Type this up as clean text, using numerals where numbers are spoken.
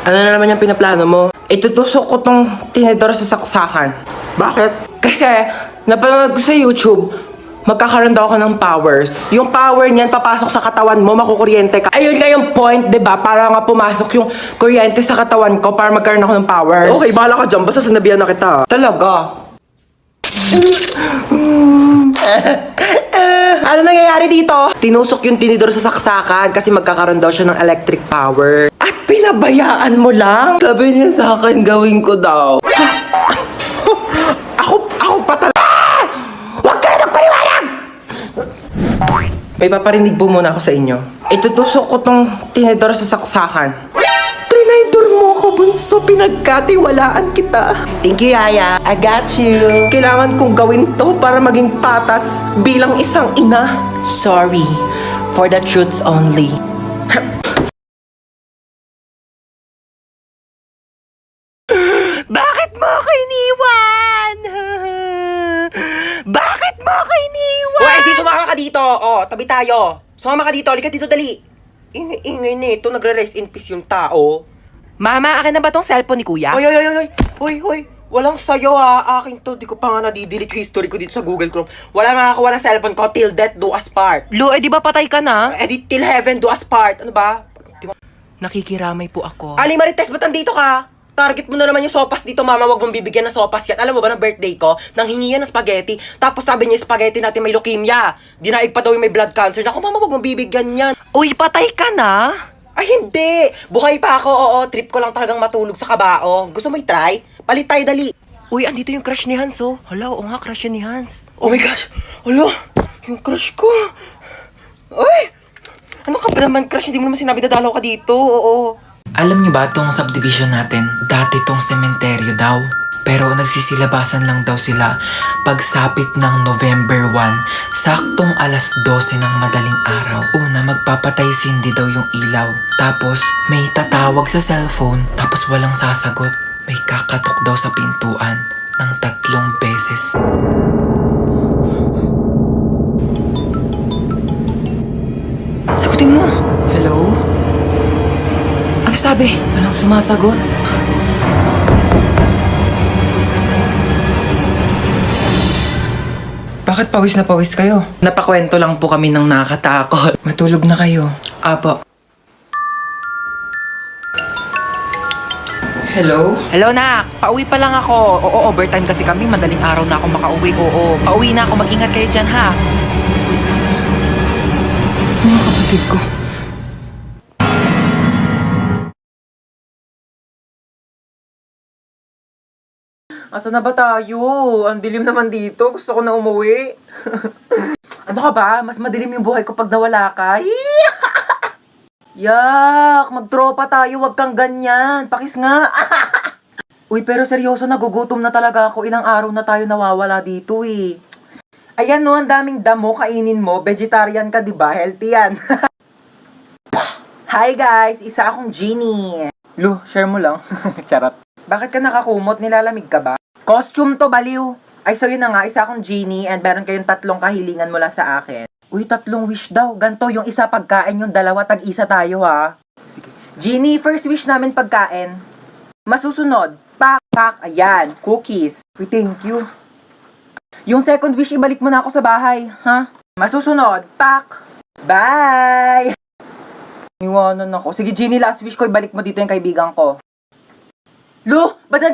Ano na naman yung pinaplano mo? Itutusok ko tong tinidor sa saksakan. Bakit? Kasi, napanood ko sa YouTube, magkakaroon daw ako ng powers. Yung power niyan, papasok sa katawan mo, makukuryente ka. Ayun nga yung point, diba? Para nga pumasok yung kuryente sa katawan ko para magkaroon ako ng powers. Okay, bahala ka dyan. Basta sinabihan na kita. Talaga? Ano nangyayari dito? Tinusok yung tinidor sa saksakan kasi magkakaroon daw siya ng electric power. At pinabayaan mo lang? Sabi niya sa akin, gawin ko daw. Ako pa talaga. Huwag ka na magpaliwanag! May paparinig po muna ako sa inyo. Itutusok ko tong tinidor sa saksakan. Trinidor mo ako, bunso. Pinagkatiwalaan kita. Thank you, Yaya. I got you. Kailangan kong gawin to para maging patas bilang isang ina. Sorry. For the truths only. Bakit mo ako iniwan? Bakit mo ako iniwan? Wes, di sumama ka dito. Oh, tabi tayo. Sumama ka dito. Halika dito, dali. Ingay nito. Nagre-rest in peace yung tao. Mama, akin na ba tong cellphone ni Kuya? Hoy. Walang sayo ha. Akin to. Di ko pa nga nadidelete yung history ko dito sa Google Chrome. Wala makakakuha ng cellphone ko till death do us part. Lu, di ba patay ka na? Di till heaven do us part. Ano ba? Nakikiramay po ako. Ali Marites, ba't andito ka? Target mo na naman yung sopas dito, mama. Wag mong bibigyan ng sopas yan. Alam mo ba, ng birthday ko, nang hingi yan ng spaghetti. Tapos sabi niya, spaghetti natin may leukemia. Dinaig pa daw yung may blood cancer. Naku, mama, wag mong bibigyan yan. Uy, patay ka na? Ay, hindi. Buhay pa ako, oo. Trip ko lang talagang matulog sa kabao. Gusto mo i-try? Palit tayo, dali. Uy, andito yung crush ni Hans, oh. Hala, oo nga, crush yan ni Hans. Oh my gosh. Hala, yung crush ko. Uy, ano ka ba naman, crush? Hindi mo naman sinabi dadalaw ka dito, oo. Alam niyo ba tong subdivision natin? Dati tong sementeryo daw. Pero nagsisilabasan lang daw sila pagsapit ng November 1, saktong alas 12 ng madaling araw. Una, magpapatay sindi daw yung ilaw. Tapos, may tatawag sa cellphone, tapos walang sasagot. May kakatok daw sa pintuan ng 3 beses. Sagutin mo. Hello? Ano sabi? Walang sumasagot. Bakit pawis na pawis kayo? Napakwento lang po kami ng nakakatakot. Matulog na kayo. Apo. Hello? Hello, nak. Pauwi pa lang ako. Oo, overtime kasi kami. Madaling araw na ako makauwi. Oo, pauwi na ako. Mag-ingat kayo dyan, ha? Sa mga kapatid ko. Asa na ba tayo? Ang dilim naman dito. Gusto ko na umuwi. Ano ka ba? Mas madilim yung buhay ko pag nawala ka. Yak! Magtropa tayo. Wag kang ganyan. Pakis nga. Uy, pero seryoso, nagugutom na talaga ako. Ilang araw na tayo nawawala dito eh. Ayan no, ang daming damo. Kainin mo. Vegetarian ka, diba? Healthy yan. Hi guys! Isa akong Genie. Lu, share mo lang. Charot. Bakit ka nakakumot? Nilalamig ka ba? Costume to, baliw. Ay, so yun na nga, isa akong Genie and meron kayong 3 kahilingan mula sa akin. Uy, 3 wish daw. Ganto, yung isa pagkain, yung 2 tag-isa tayo ha. Sige. Genie, first wish namin pagkain. Masusunod, pak, ayan, cookies. Uy, thank you. Yung second wish, ibalik mo na ako sa bahay, ha? Masusunod, pak, bye! Iwanan ako. Sige, Genie, last wish ko, ibalik mo dito yung kaibigan ko. Lu, ba't